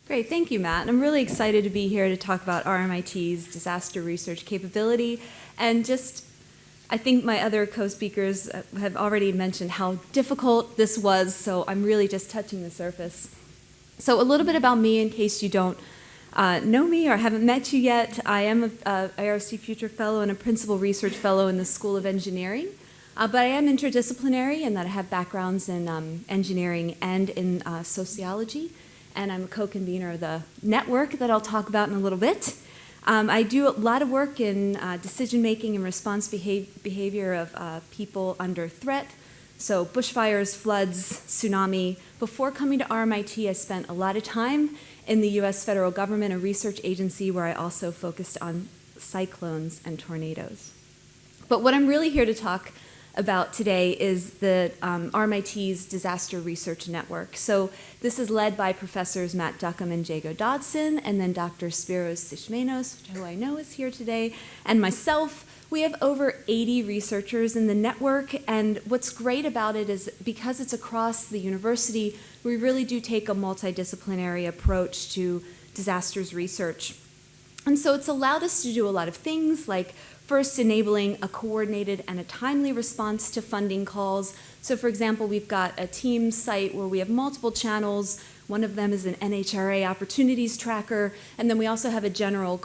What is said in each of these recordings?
Great, thank you, Matt. I'm really excited to be here to talk about RMIT's disaster research capability. And I think my other co-speakers have already mentioned how difficult this was, so I'm really just touching the surface. So a little bit about me in case you don't know me or haven't met you yet. I am an IRC Future Fellow and a Principal Research Fellow in the School of Engineering. But I am interdisciplinary in that I have backgrounds in engineering and in sociology. And I'm a co-convener of the network that I'll talk about in a little bit. I do a lot of work in decision-making and response behavior of people under threat. So bushfires, floods, tsunami. Before coming to RMIT, I spent a lot of time in the US federal government, a research agency where I also focused on cyclones and tornadoes. But what I'm really here to talk about today is the RMIT's Disaster Research Network. So this is led by Professors Matt Duckham and Jago Dodson, and then Dr. Spiros Sishmenos, who I know is here today, and myself. We have over 80 researchers in the network, and what's great about it is because it's across the university, we really do take a multidisciplinary approach to disasters research. And so it's allowed us to do a lot of things, like first enabling a coordinated and a timely response to funding calls. So for example, we've got a team site where we have multiple channels. One of them is an NHRA opportunities tracker, and then we also have a general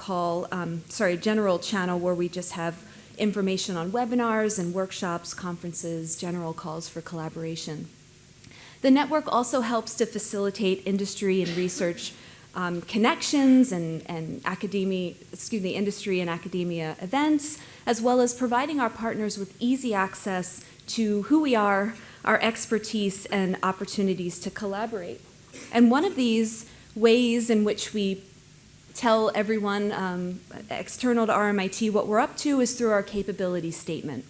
channel where we just have information on webinars and workshops, conferences, general calls for collaboration. The network also helps to facilitate industry and research connections and industry and academia events, as well as providing our partners with easy access to who we are, our expertise, and opportunities to collaborate. And one of these ways in which we tell everyone external to RMIT what we're up to is through our capability statement.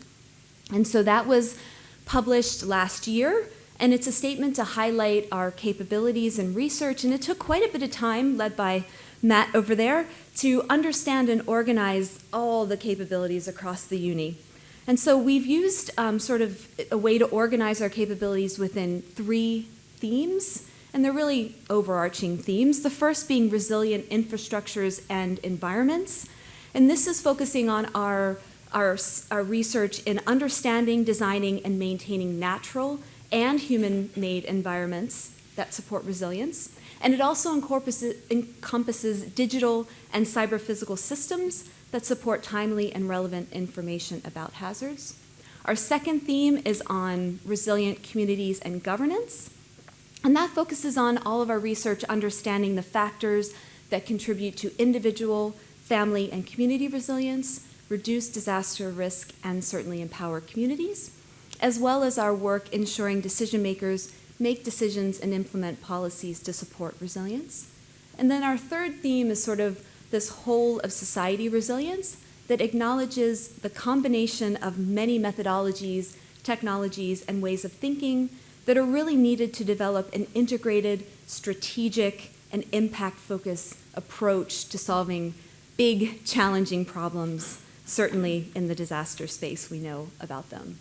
And so that was published last year, and it's a statement to highlight our capabilities in research, and it took quite a bit of time, led by Matt over there, to understand and organize all the capabilities across the uni. And so we've used sort of a way to organize our capabilities within 3 themes, and they're really overarching themes. The first being resilient infrastructures and environments. And this is focusing on our research in understanding, designing, and maintaining natural and human-made environments that support resilience. And it also encompasses digital and cyber-physical systems that support timely and relevant information about hazards. Our second theme is on resilient communities and governance. And that focuses on all of our research understanding the factors that contribute to individual, family, and community resilience, reduce disaster risk, and certainly empower communities, as well as our work ensuring decision makers make decisions and implement policies to support resilience. And then our third theme is sort of this whole of society resilience that acknowledges the combination of many methodologies, technologies, and ways of thinking that are really needed to develop an integrated, strategic, and impact-focused approach to solving big, challenging problems, certainly in the disaster space. We know about them.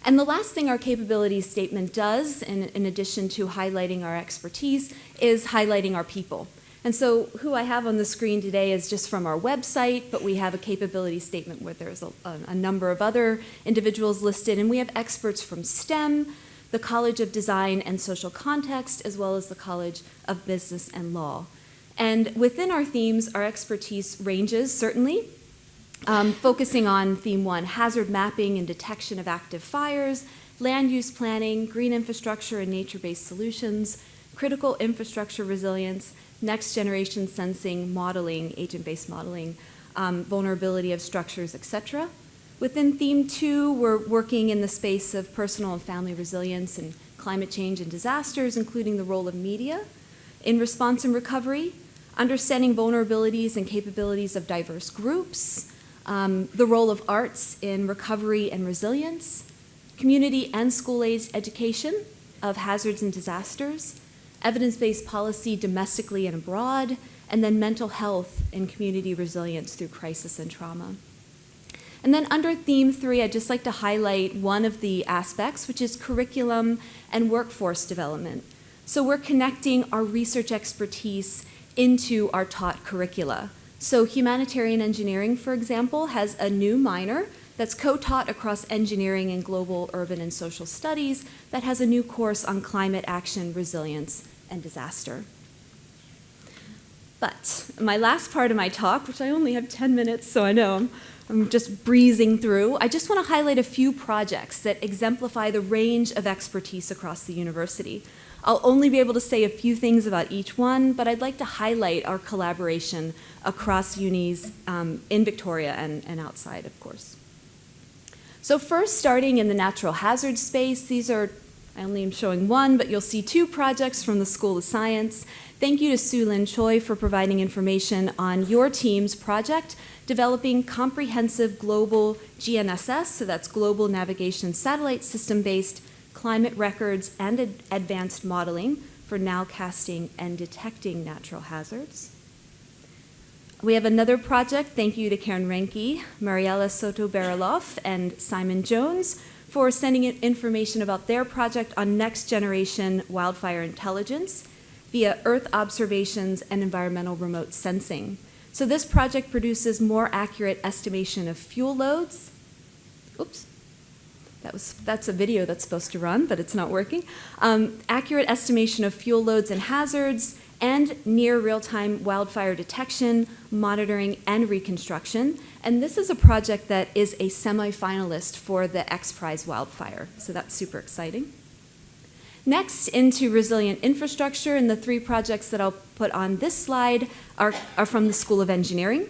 And the last thing our capabilities statement does, in addition to highlighting our expertise, is highlighting our people. And so who I have on the screen today is just from our website, but we have a capability statement where there's a number of other individuals listed, and we have experts from STEM, the College of Design and Social Context, as well as the College of Business and Law. And within our themes, our expertise ranges, certainly, focusing on theme 1, hazard mapping and detection of active fires, land use planning, green infrastructure and nature-based solutions, critical infrastructure resilience, next generation sensing, modeling, agent-based modeling, vulnerability of structures, etc. Within theme 2, we're working in the space of personal and family resilience and climate change and disasters, including the role of media in response and recovery, understanding vulnerabilities and capabilities of diverse groups, the role of arts in recovery and resilience, community and school-age education of hazards and disasters, evidence-based policy domestically and abroad, and then mental health and community resilience through crisis and trauma. And then under theme 3, I'd just like to highlight one of the aspects, which is curriculum and workforce development. So we're connecting our research expertise into our taught curricula. So humanitarian engineering, for example, has a new minor that's co-taught across engineering and global urban and social studies that has a new course on climate action, resilience, and disaster. But my last part of my talk, which I only have 10 minutes, so I know I'm just breezing through, I just want to highlight a few projects that exemplify the range of expertise across the university. I'll only be able to say a few things about each one, but I'd like to highlight our collaboration across unis in Victoria and outside, of course. So first, starting in the natural hazard space, these are, I only am showing one, but you'll see two projects from the School of Science. Thank you to Sue Lin Choi for providing information on your team's project, developing comprehensive global GNSS, so that's Global Navigation Satellite System-based climate records and advanced modeling for nowcasting and detecting natural hazards. We have another project, thank you to Karen Renke, Mariela Soto-Bariloff, and Simon Jones for sending in information about their project on next-generation wildfire intelligence via Earth observations and environmental remote sensing. So this project produces more accurate estimation of fuel loads. Oops. That's a video that's supposed to run, but it's not working. Accurate estimation of fuel loads and hazards, and near real-time wildfire detection, monitoring, and reconstruction. And this is a project that is a semi-finalist for the X Prize wildfire, so that's super exciting. Next, into resilient infrastructure, and the three projects that I'll put on this slide are from the School of Engineering.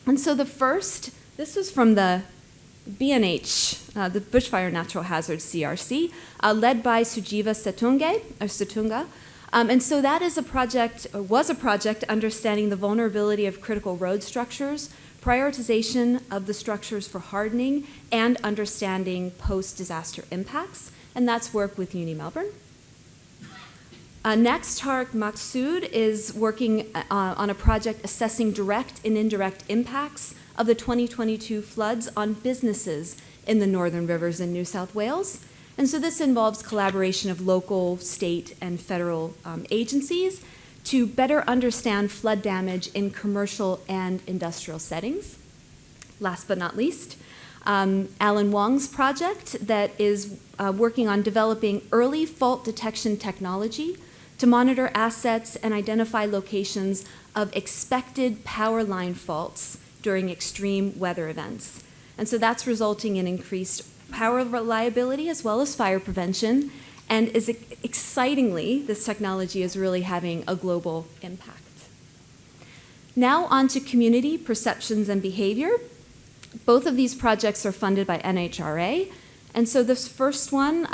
And so the first, this was from the BNH, the Bushfire Natural Hazards CRC, led by Sujiva Setunga. And so that is a project, or was a project, understanding the vulnerability of critical road structures, prioritization of the structures for hardening, and understanding post-disaster impacts. And that's work with Uni Melbourne. Next, Tarek Maqsood is working on a project assessing direct and indirect impacts of the 2022 floods on businesses in the Northern Rivers in New South Wales. And so this involves collaboration of local, state, and federal agencies to better understand flood damage in commercial and industrial settings. Last but not least, Alan Wong's project that is working on developing early fault detection technology to monitor assets and identify locations of expected power line faults during extreme weather events. And so that's resulting in increased power reliability as well as fire prevention, and is excitingly, this technology is really having a global impact. Now on to community perceptions and behavior. Both of these projects are funded by NHRA, and so this first one,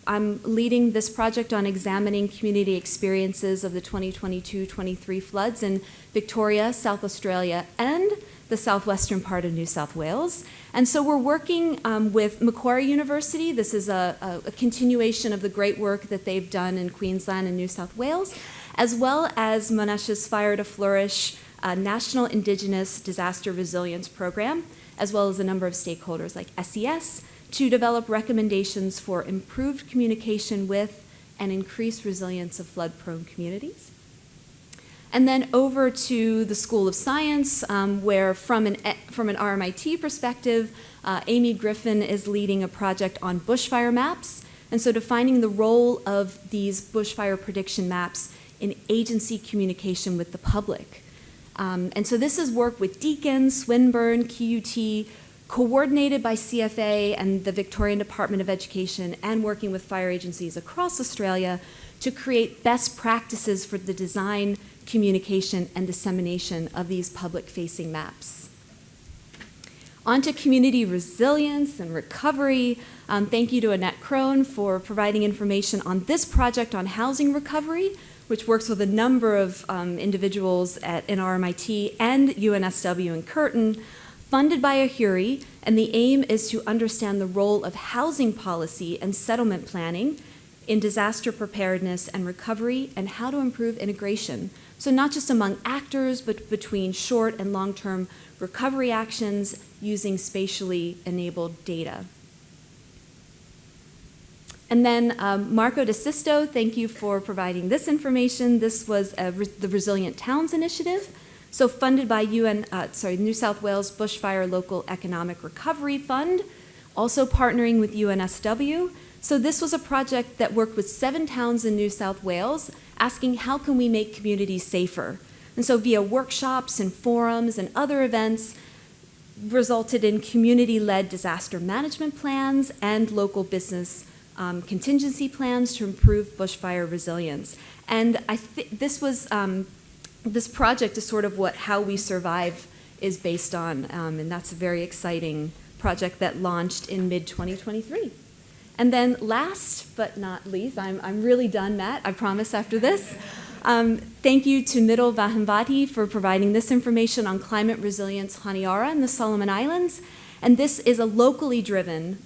I'm leading this project on examining community experiences of the 2022-23 floods in Victoria, South Australia, and the southwestern part of New South Wales. And so we're working with Macquarie University. This is a continuation of the great work that they've done in Queensland and New South Wales, as well as Monash's Fire to Flourish National Indigenous Disaster Resilience Program, as well as a number of stakeholders like SES, to develop recommendations for improved communication with and increased resilience of flood-prone communities. And then over to the School of Science, where from an RMIT perspective, Amy Griffin is leading a project on bushfire maps, and so defining the role of these bushfire prediction maps in agency communication with the public. And so this is work with Deakin, Swinburne, QUT, coordinated by CFA and the Victorian Department of Education, and working with fire agencies across Australia to create best practices for the design, communication, and dissemination of these public-facing maps. On to community resilience and recovery. Thank you to Annette Crone for providing information on this project on housing recovery, which works with a number of individuals in RMIT and UNSW in Curtin, funded by Ahuri, and the aim is to understand the role of housing policy and settlement planning in disaster preparedness and recovery, and how to improve integration. So not just among actors, but between short and long-term recovery actions using spatially enabled data. And then Marco DeSisto, thank you for providing this information. This was the Resilient Towns Initiative, so funded by New South Wales Bushfire Local Economic Recovery Fund, also partnering with UNSW. So this was a project that worked with 7 towns in New South Wales, asking how can we make communities safer? And so via workshops and forums and other events, resulted in community-led disaster management plans and local business contingency plans to improve bushfire resilience. And I think this project is sort of how we survive is based on, and that's a very exciting project that launched in mid-2023. And then last but not least, I'm really done, Matt, I promise after this. Thank you to Nidal Vahamvati for providing this information on climate resilience Honiara in the Solomon Islands. And this is a locally driven,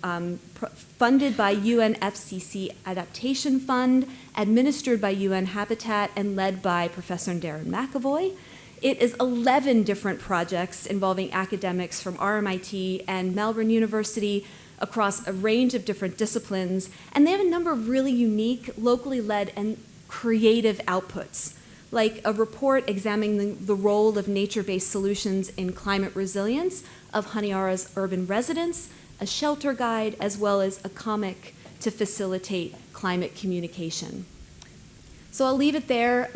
funded by UNFCCC Adaptation Fund, administered by UN Habitat, and led by Professor Darren McAvoy. It is 11 different projects involving academics from RMIT and Melbourne University across a range of different disciplines. And they have a number of really unique, locally led, and creative outputs, like a report examining the role of nature-based solutions in climate resilience of Honiara's urban residents, a shelter guide, as well as a comic to facilitate climate communication. So I'll leave it there.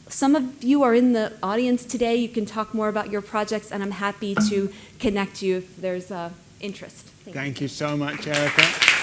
Some of you are in the audience today. You can talk more about your projects, and I'm happy to connect you if there's interest. Thank you so much, Erica.